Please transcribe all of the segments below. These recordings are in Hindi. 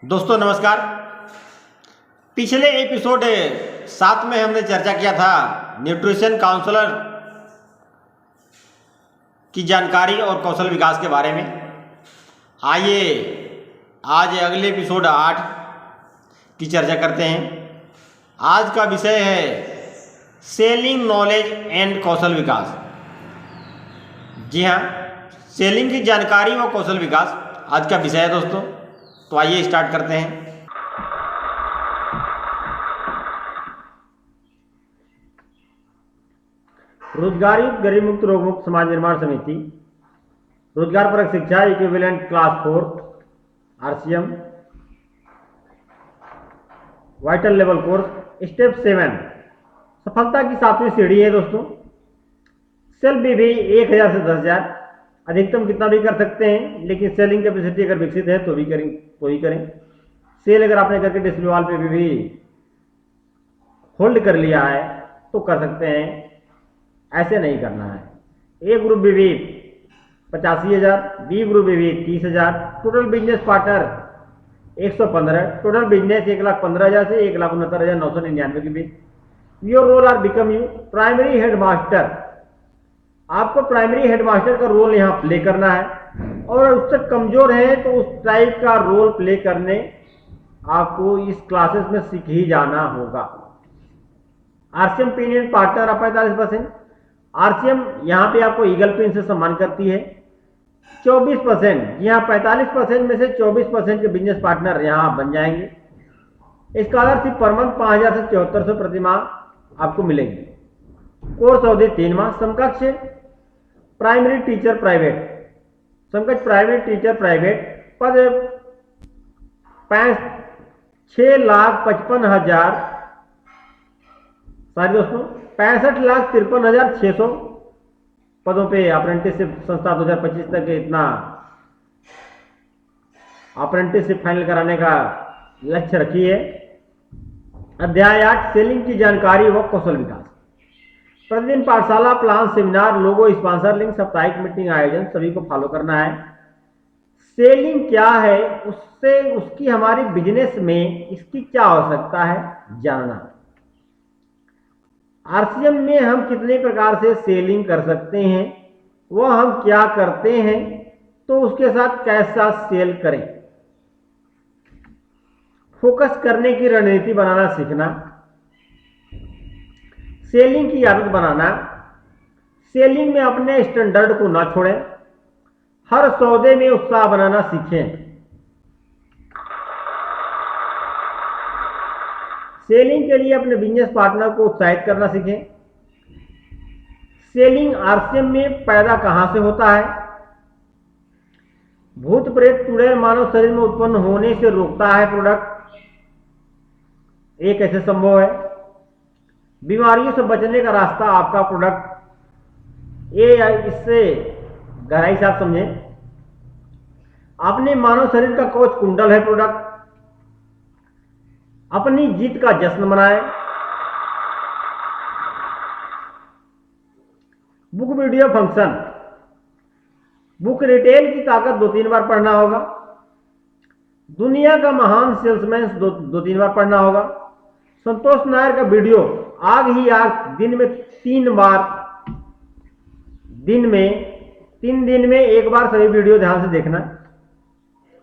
दोस्तों नमस्कार। पिछले एपिसोड 7 में हमने चर्चा किया था न्यूट्रिशन काउंसलर की जानकारी और कौशल विकास के बारे में। आइए आज अगले एपिसोड 8 की चर्चा करते हैं। आज का विषय है सेलिंग नॉलेज एंड कौशल विकास। जी हाँ, सेलिंग की जानकारी और कौशल विकास आज का विषय है दोस्तों। तो आइए स्टार्ट करते हैं। रोजगार युक्त गरीब मुक्त रोग मुक्त समाज निर्माण समिति, रोजगार परक शिक्षा equivalent class 4 RCM, vital level course step 7 सफलता की 7वीं सीढ़ी है दोस्तों। सेल भी 1000 से 10,000 अधिकतम कितना भी कर सकते हैं, लेकिन सेलिंग कैपेसिटी अगर विकसित है तो भी करें। सेल अगर आपने करके डिस्प्ले वॉल पे भी होल्ड कर लिया है तो कर सकते हैं, ऐसे नहीं करना है। ए ग्रुप भी 85,000, बी ग्रुप भी 30,000, total business partner 115, total business 1,15,000 से 1,69,999 के बीच। Your role are become you primary headmaster. आपको प्राइमरी हेडमास्टर का रोल यहाँ प्ले करना है, और उससे कमजोर है तो उस टाइप का रोल प्ले करने आपको इस क्लासेस में सीख ही जाना होगा। RCM pin and partner 45%। RCM यहाँ पे आपको ईगल पिन से सम्मान करती है। 24%, यहाँ 45% में से 24% के बिजनेस पार्टनर यहाँ बन जाएंगे। स्कॉलरशिप पर मंथ 5,000 से 7400 प्रति माह आपको मिलेगी। कोर्स अवधि 3 माह। समकक्ष प्राइमरी टीचर प्राइवेट, समकक्ष प्राइमरी टीचर प्राइवेट पद 6,55,000 सारी दोस्तों 65,53,600 पदों पे अप्रेंटिसशिप संस्था 2025 तक इतना अप्रेंटिसशिप फाइनल कराने का लक्ष्य रखी है। अध्याय 8 सेलिंग की जानकारी व कौशल विकास। प्रतिदिन पाठशाला प्लान सेमिनार लोगो स्पॉन्सर लिंक साप्ताहिक मीटिंग आयोजन सभी को फॉलो करना है। सेलिंग क्या है, उससे उसकी हमारी बिजनेस में इसकी क्या आवश्यकता है जानना। RCM में हम कितने प्रकार से सेलिंग कर सकते हैं, वह हम क्या करते हैं, तो उसके साथ कैसा सेल करें। फोकस करने की रणनीति बनाना सीखना। सेलिंग की आदत बनाना। सेलिंग में अपने स्टैंडर्ड को ना छोड़ें। हर सौदे में उत्साह बनाना सीखें। सेलिंग के लिए अपने बिजनेस पार्टनर को उत्साहित करना सीखें। सेलिंग RCM में पैदा कहां से होता है। भूत प्रेत चुड़ैल मानव शरीर में उत्पन्न होने से रोकता है प्रोडक्ट, ये कैसे संभव है। बीमारियों से बचने का रास्ता आपका प्रोडक्ट, ये इससे गहराई से आप समझें। अपने मानव शरीर का कवच कुंडल है प्रोडक्ट। अपनी जीत का जश्न मनाएं। Book video function. Book retail की ताकत 2-3 बार पढ़ना होगा। दुनिया का महान सेल्समैन 2-3 बार पढ़ना होगा। संतोष नायर का वीडियो आग ही आग दिन में 3 बार, दिन में 1 बार सभी वीडियो ध्यान से देखना।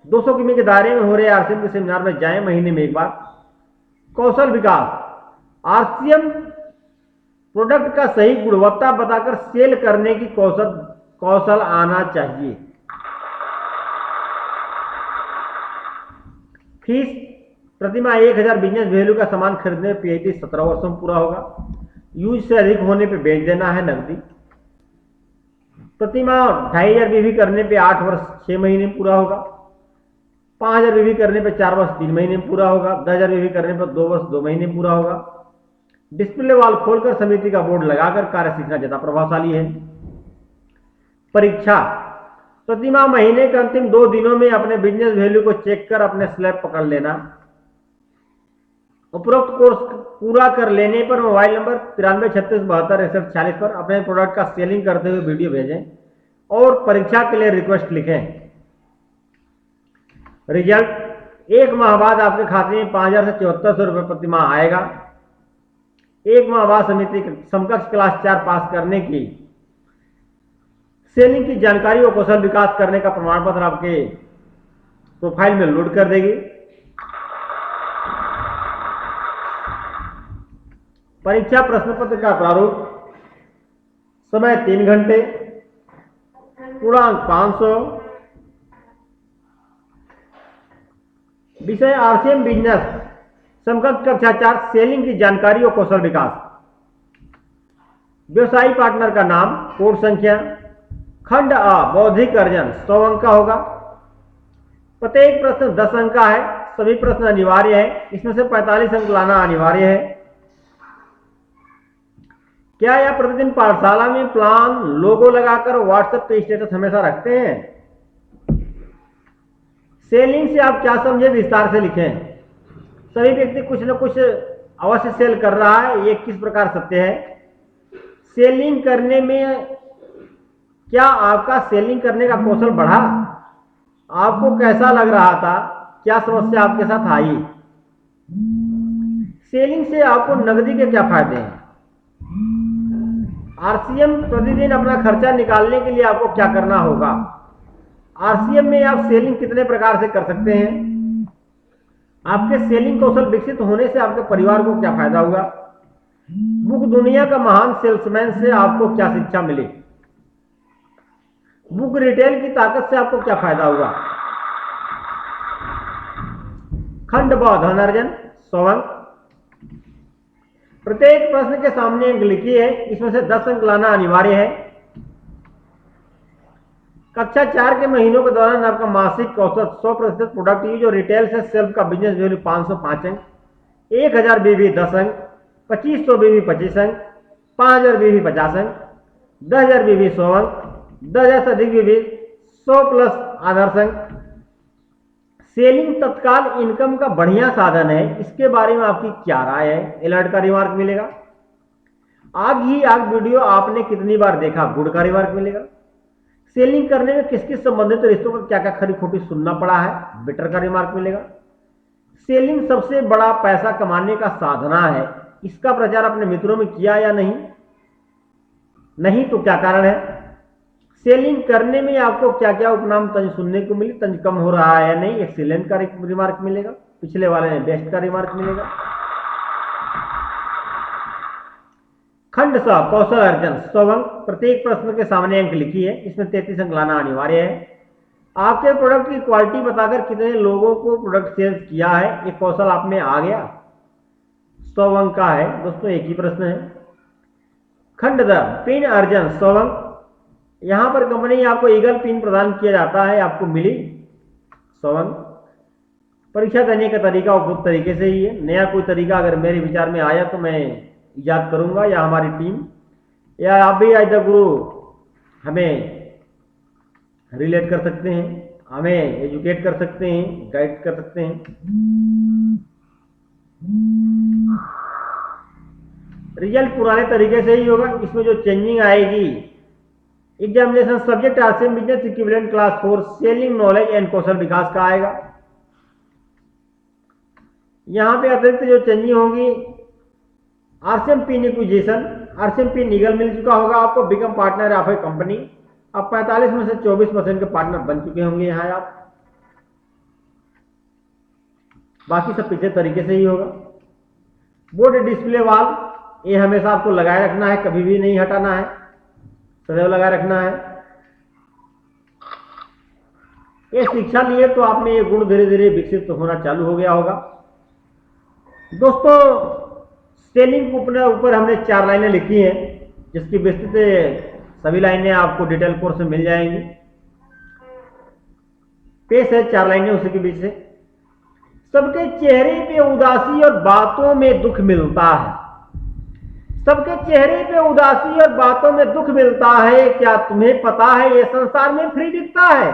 200 किमी के दायरे में हो रहे RCM के सेमिनार में जाएं महीने में 1 बार। कौशल विकास। RCM प्रोडक्ट का सही गुणवत्ता बताकर सेल करने की कौशल आना चाहिए। फीस प्रतिमाह 1,000। बिजनेस वैल्यू का सामान खरीदने में PhD 17 वर्षों में पूरा होगा। यूज से अधिक होने पे बेच देना है नकदी। प्रतिमाह 2,500 बीवी करने पे 8 वर्ष 6 महीने में पूरा होगा। 5,000 बीवी करने पे 4 वर्ष 3 महीने में पूरा होगा। 10,000 बीवी करने पर 2 वर्ष 2 महीने में पूरा होगा। डिस्प्ले वॉल खोलकर समिति का बोर्ड लगाकर कार्य सीखना ज्यादा प्रभावशाली है। परीक्षा प्रतिमाह महीने के अंतिम 2 दिनों में अपने बिजनेस वैल्यू को चेक कर अपने स्लैब पकड़ लेना। उपरोक्त कोर्स पूरा कर लेने पर मोबाइल नंबर 9336726140 पर अपने प्रोडक्ट का सेलिंग करते हुए वीडियो भेजें और परीक्षा के लिए रिक्वेस्ट लिखें। रिजल्ट 1 माह बाद आपके खाते में 5000 से 7400 रुपये प्रति माह आएगा। 1 माह बाद समिति समकक्ष क्लास 4 पास करने की सेलिंग की जानकारी और कौशल विकास करने का प्रमाण पत्र आपके प्रोफाइल में लोड कर देगी। परीक्षा प्रश्न पत्र का प्रारूप समय 3 घंटे, पूर्णांक 500, विषय आरसीएम बिजनेस समकक्ष कक्षा 4 सेलिंग की जानकारी और कौशल विकास। व्यवसायी पार्टनर का नाम, कोड संख्या, खंड अ बौद्धिक अर्जन 100 अंक का होगा। प्रत्येक प्रश्न 10 अंक का है। सभी प्रश्न अनिवार्य है, इसमें से 45 अंक लाना अनिवार्य है। क्या यह प्रतिदिन पाठशाला में प्लान लोगो लगाकर व्हाट्सएप पे स्टेटस हमेशा रखते हैं? सेलिंग से आप क्या समझे, विस्तार से लिखें। सभी व्यक्ति कुछ न कुछ अवश्य सेल कर रहा है, ये किस प्रकार सत्य है? सेलिंग करने में क्या आपका सेलिंग करने का कौशल बढ़ा? आपको कैसा लग रहा था? क्या समस्या आपके साथ आई? सेलिंग से आपको नकदी के क्या फायदे हैं? आरसीएम प्रतिदिन अपना खर्चा निकालने के लिए आपको क्या करना होगा? आरसीएम में आप सेलिंग कितने प्रकार से कर सकते हैं? आपके सेलिंग कौशल विकसित होने से आपके परिवार को क्या फायदा होगा? बुक दुनिया का महान सेल्समैन से आपको क्या शिक्षा मिली? बुक रिटेल की ताकत से आपको क्या फायदा होगा? खंड ब धनार्जन 100 अंक। प्रत्येक प्रश्न के सामने अंक लिखिए, इसमें से 10 अंक लाना अनिवार्य है। कक्षा 4 के महीनों के दौरान आपका मासिक औसत 100% प्रोडक्ट यूज और रिटेल से सेल्फ का बिजनेस वैल्यू 505 अंक, 1000 बीवी 10 अंक, 2500 बीवी 25 अंक, 5000 बीवी 50 अंक, 10000 बीवी 100 अंक, 10,000 से अधिक बीवी 100 प्लस आदर्श अंक। सेलिंग तत्काल इनकम का बढ़िया साधन है, इसके बारे में आपकी क्या राय है? अलर्ट का रिमार्क मिलेगा। आग ही आग वीडियो आपने कितनी बार देखा? गुड का रिमार्क मिलेगा। सेलिंग करने में किस किस संबंधित रिश्तों का क्या क्या खरी खोटी सुनना पड़ा है? बेटर का रिमार्क मिलेगा। सेलिंग सबसे बड़ा पैसा कमाने का साधना है, इसका प्रचार अपने मित्रों में किया या नहीं? नहीं तो क्या कारण है? सेलिंग करने में आपको क्या क्या उपनाम तंज सुनने को मिली? तंज कम हो रहा है या नहीं? एक्सीलेंट का रिमार्क मिलेगा। पिछले वाले में बेस्ट का रिमार्क मिलेगा। खंड स कौशल अर्जन 100 अंक। प्रत्येक प्रश्न के सामने अंक लिखिए, इसमें 33 अंक लाना अनिवार्य है। आपके प्रोडक्ट की क्वालिटी बताकर कितने लोगों को प्रोडक्ट सेल्स किया है, एक कौशल आप में आ गया। 100 अंक का है दोस्तों, एक ही प्रश्न है। खंड द पिन अर्जन 100 अंक। यहां पर कंपनी आपको ईगल पिन प्रदान किया जाता है, आपको मिली 100 अंक। परीक्षा देने का तरीका उपयुक्त तरीके से ही है। नया कोई तरीका अगर मेरे विचार में आया तो मैं इजाद करूंगा, या हमारी टीम या आप भी एज द गुरु हमें रिलेट कर सकते हैं, हमें एजुकेट कर सकते हैं, गाइड कर सकते हैं। रिजल्ट पुराने तरीके से ही होगा, इसमें जो चेंजिंग आएगी examination subject RCM business equivalent class 4 selling knowledge and कौशल विकास का आएगा। यहां पे अतिरिक्त जो चेंजिंग होगी, RCM pin acquisition, RCM pin eagle मिल चुका होगा आपको, become partner of a company. अब 45 में से 24% के पार्टनर बन चुके होंगे यहाँ आप। बाकी सब पिछले तरीके से ही होगा। बोर्ड डिस्प्ले वाल, ये हमेशा आपको लगाए रखना है, कभी भी नहीं हटाना है, सदैव लगाए रखना है। ये शिक्षा लिए तो आप में ये गुण धीरे धीरे विकसित होना चालू हो गया होगा। दोस्तों सेलिंग के ऊपर हमने 4 लाइनें लिखी हैं, जिसकी विस्तृत सभी लाइनें आपको डिटेल कोर्स में मिल जाएंगी। पेश है 4 लाइनें उसी के बीच से। सबके चेहरे पे उदासी और बातों में दुख मिलता है। सबके चेहरे पे उदासी और बातों में दुख मिलता है, क्या तुम्हें पता है ये संसार में फ्री बिकता है?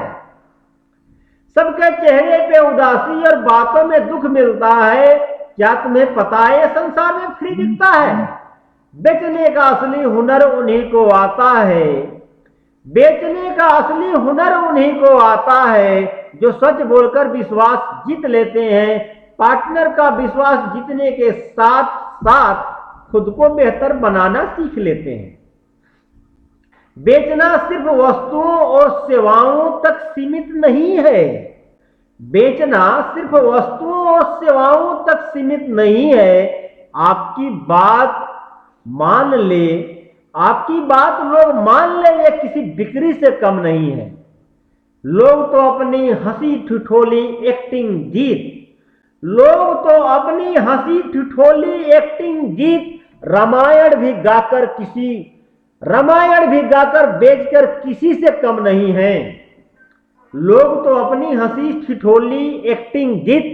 सबके चेहरे पे उदासी और बातों में दुख मिलता है, क्या तुम्हें पता है ये संसार में फ्री बिकता है? बेचने का असली हुनर उन्हीं को आता है, बेचने का असली हुनर उन्हीं को आता है जो सच बोलकर विश्वास जीत लेते हैं। पार्टनर का विश्वास जीतने के साथ साथ खुद को बेहतर बनाना सीख लेते हैं। बेचना सिर्फ वस्तुओं और सेवाओं तक सीमित नहीं है, बेचना सिर्फ वस्तुओं और सेवाओं तक सीमित नहीं है। आपकी बात मान ले, आपकी बात लोग मान ले, ये किसी बिक्री से कम नहीं है। लोग तो अपनी हंसी ठिठोली एक्टिंग गीत, लोग तो अपनी हंसी ठिठोली एक्टिंग गीत रामायण भी गाकर बेचकर किसी से कम नहीं है। लोग तो अपनी हंसी ठिठोली एक्टिंग गीत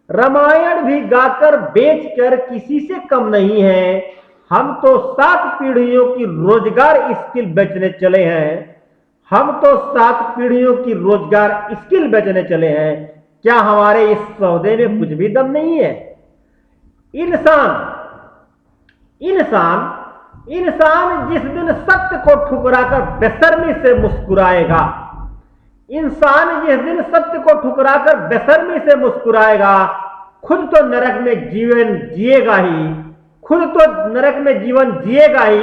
रामायण भी गाकर बेचकर किसी से कम नहीं है। हम तो 7 पीढ़ियों की रोजगार स्किल बेचने चले हैं, हम तो 7 पीढ़ियों की रोजगार स्किल बेचने चले हैं। क्या हमारे इस सौदे में कुछ भी दम नहीं है? इंसान जिस दिन सत्य को ठुकराकर बेशर्मी से मुस्कुराएगा, इंसान जिस दिन सत्य को ठुकराकर बेशर्मी से मुस्कुराएगा, खुद तो नरक में जीवन जिएगा ही, खुद तो नरक में जीवन जिएगा ही,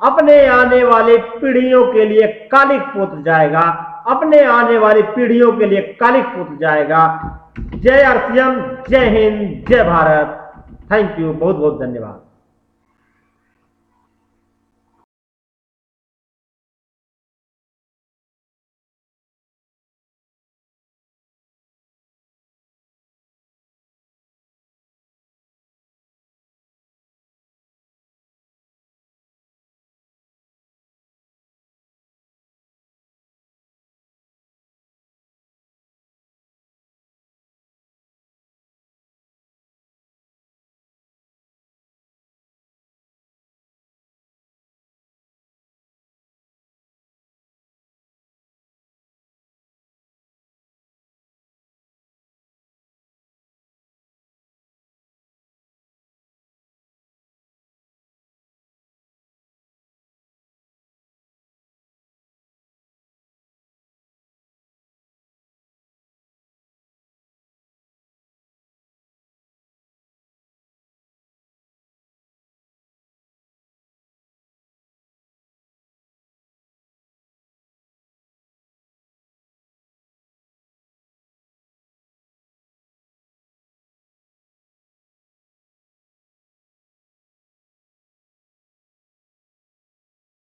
अपने आने वाली पीढ़ियों के लिए कालिक पोत जाएगा, अपने आने वाली पीढ़ियों के लिए कालिक पोत जाएगा। जय आरसीएम, जय हिंद, जय भारत। थैंक यू, बहुत बहुत धन्यवाद।